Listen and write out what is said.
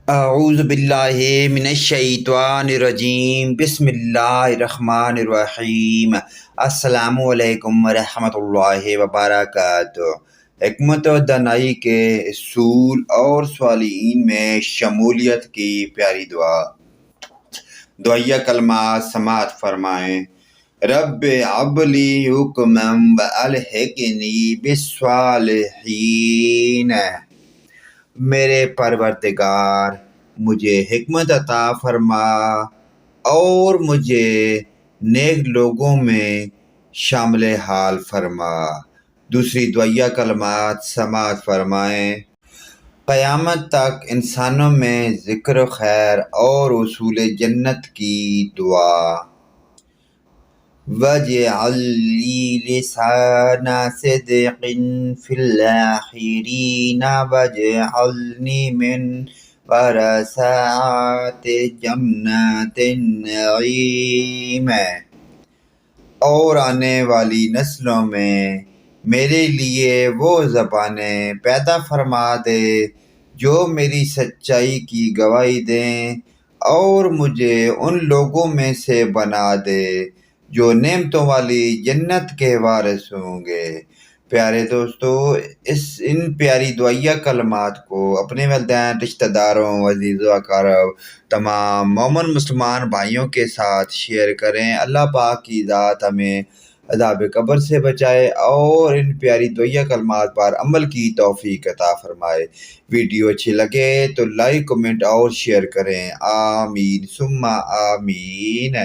اعوذ باللہ من الشیطان الرجیم، بسم اللہ الرحمن الرحیم۔ السلام علیکم ورحمۃ اللہ وبرکاتہ۔ حکمت و دانائی کے اصول اور صالحین میں شمولیت کی پیاری دعا۔ دعائیہ کلمات سماعت فرمائیں۔ رب ہب لی حکما والحقنی بالصالحین۔ میرے پروردگار، مجھے حکمت عطا فرما اور مجھے نیک لوگوں میں شامل حال فرما۔ دوسری دعائیہ کلمات سماعت فرمائیں۔ قیامت تک انسانوں میں ذکر و خیر اور حصول جنت کی دعا۔ وَاجْعَل لِّي لِسَانَ صِدْقٍ فِي الْآخِرِينَ وَاجْعَلْنِي مِن وَرَثَةِ جَنَّاتِ النَّعِيمِ۔ اور آنے والی نسلوں میں میرے لیے وہ زبانیں پیدا فرما دے جو میری سچائی کی گواہی دیں، اور مجھے ان لوگوں میں سے بنا دے جو نعمتوں والی جنت کے وارث ہوں گے۔ پیارے دوستو، ان پیاری دعائیہ کلمات کو اپنے والدین، رشتہ داروں، عزیز و اقارب، تمام مومن مسلمان بھائیوں کے ساتھ شیئر کریں۔ اللہ پاک کی ذات ہمیں عذاب قبر سے بچائے اور ان پیاری دعائیہ کلمات پر عمل کی توفیق عطا فرمائے۔ ویڈیو اچھی لگے تو لائک، کمنٹ اور شیئر کریں۔ آمین ثم آمین۔